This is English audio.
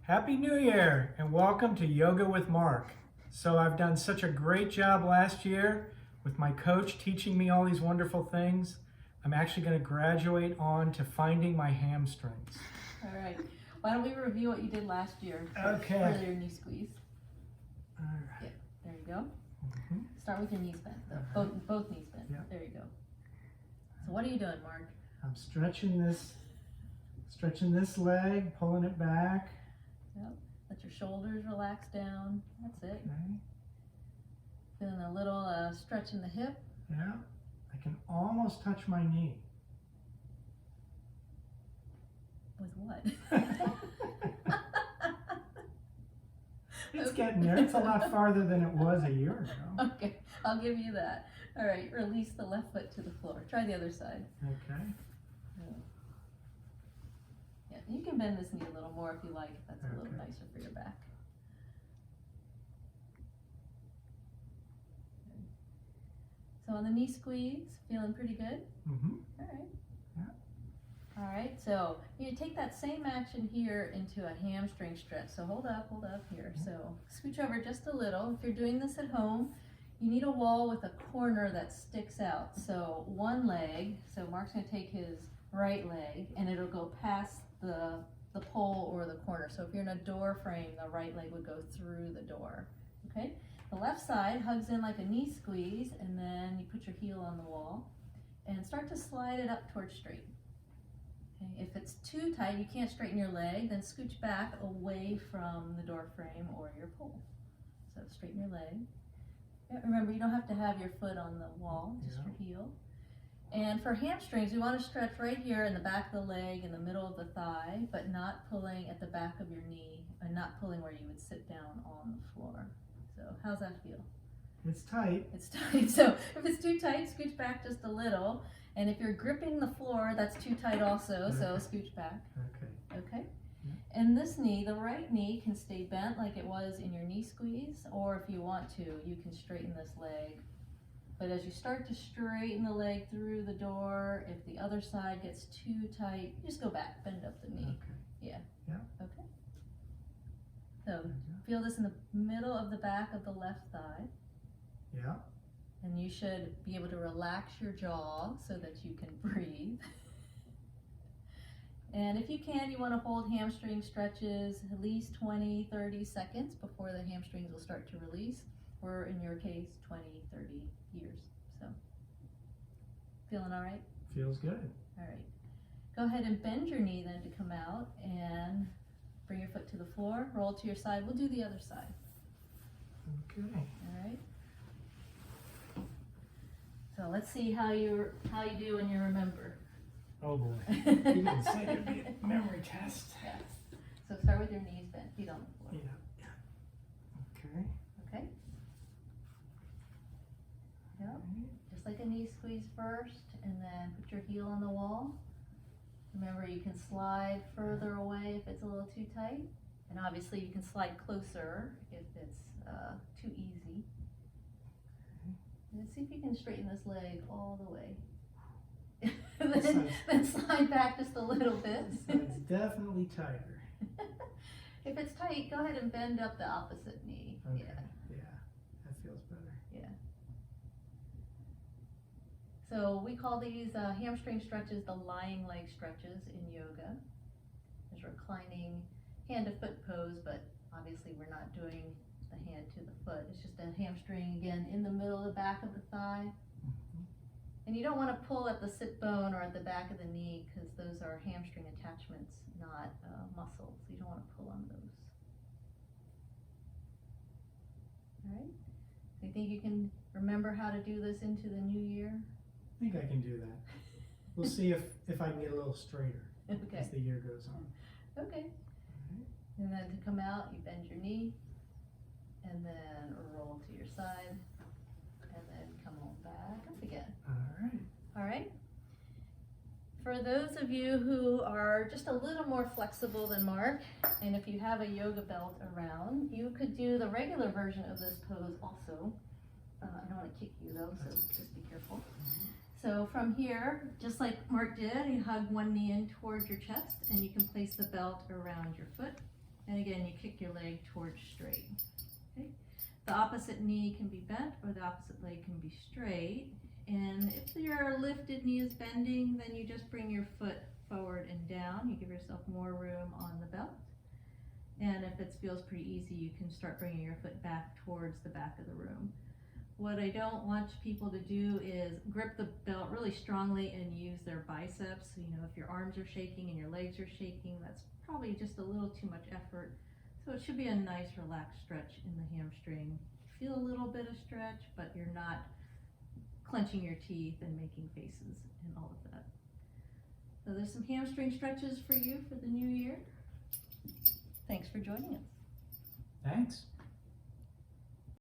Happy New Year and welcome to Yoga with Mark. So I've done such a great job last year with my coach teaching me all these wonderful things. I'm actually going to graduate on to finding my hamstrings. All right. Why don't we review what you did last year Okay. for your knee squeeze? All right. Yep. There you go. Mm-hmm. Start with your knees bent. Both knees bent. Yep. There you go. So what are you doing, Mark? I'm stretching this leg, pulling it back. Yep. Let your shoulders relax down. That's it. Okay. Feeling a little stretch in the hip. Yeah. I can almost touch my knee. With what? It's getting there. It's a lot farther than it was a year ago. Okay, I'll give you that. All right, release the left foot to the floor. Try the other side. Okay. Yeah, you can bend this knee a little more if you like, if that's a little nicer for your back. So on the knee squeeze, feeling pretty good? Mm-hmm. All right. Yeah. All right, so you take that same action here into a hamstring stretch. So hold up here. So scooch over just a little. If you're doing this at home, you need a wall with a corner that sticks out. So one leg, so Mark's gonna take his right leg and it'll go past the pole or the corner. So if you're in a door frame, the right leg would go through the door, okay? The left side hugs in like a knee squeeze, and then you put your heel on the wall and start to slide it up towards straight. Okay? If it's too tight, you can't straighten your leg, then scooch back away from the door frame or your pole. So straighten your leg. Yeah, remember, you don't have to have your foot on the wall, just your heel. And for hamstrings, we want to stretch right here in the back of the leg, in the middle of the thigh, but not pulling at the back of your knee, and not pulling where you would sit down on the floor. So how's that feel? It's tight. It's tight. So if it's too tight, scooch back just a little. And if you're gripping the floor, that's too tight also, so scooch back. Okay. Okay? Yeah. And this knee, the right knee, can stay bent like it was in your knee squeeze, or if you want to, you can straighten this leg. But as you start to straighten the leg through the door, if the other side gets too tight, you just go back, bend up the knee. Okay. Yeah. Yeah. Okay. So feel this in the middle of the back of the left thigh. Yeah. And you should be able to relax your jaw so that you can breathe. And if you can, you want to hold hamstring stretches at least 20, 30 seconds before the hamstrings will start to release, or in your case, 20, 30 years. So, feeling all right? Feels good. All right. Go ahead and bend your knee then to come out and bring your foot to the floor, roll to your side. We'll do the other side. Okay. All right. So let's see how you do when you remember. Oh boy. It's like a memory test. Yes. So start with your knees bent, feet on the floor. Yeah. Okay. Okay. Yep. Just like a knee squeeze first, and then put your heel on the wall. Remember, you can slide further away if it's a little too tight, and obviously you can slide closer if it's too easy. Let's see if you can straighten this leg all the way. then slide back just a little bit. It's definitely tighter. If it's tight, go ahead and bend up the opposite knee. Okay. Yeah. Yeah. That feels better. Yeah. So we call these hamstring stretches the lying leg stretches in yoga. There's reclining hand to foot pose, but obviously we're not doing the hand to the foot. It's just a hamstring again in the middle of the back of the thigh. Mm-hmm. And you don't want to pull at the sit bone or at the back of the knee, because those are hamstring attachments, not muscles. You don't want to pull on those. All right. So you think you can remember how to do this into the new year? I think I can do that. We'll see if I can get a little straighter Okay. as the year goes on. Okay. All And then to come out, you bend your knee, and then roll to your side, and then come on back up again. right. All right? For those of you who are just a little more flexible than Mark, and if you have a yoga belt around, you could do the regular version of this pose also. I don't want to kick you though, so just be careful. So from here, just like Mark did, you hug one knee in towards your chest, and you can place the belt around your foot, And again, you kick your leg towards straight. Okay? The opposite knee can be bent or the opposite leg can be straight. And if your lifted knee is bending, then you just bring your foot forward and down. You give yourself more room on the belt. And if it feels pretty easy, you can start bringing your foot back towards the back of the room. What I don't want people to do is grip the belt really strongly and use their biceps. You know, if your arms are shaking and your legs are shaking, that's probably just a little too much effort. So it should be a nice relaxed stretch in the hamstring. Feel a little bit of stretch, but you're not clenching your teeth and making faces and all of that. So there's some hamstring stretches for you for the new year. Thanks for joining us. Thanks.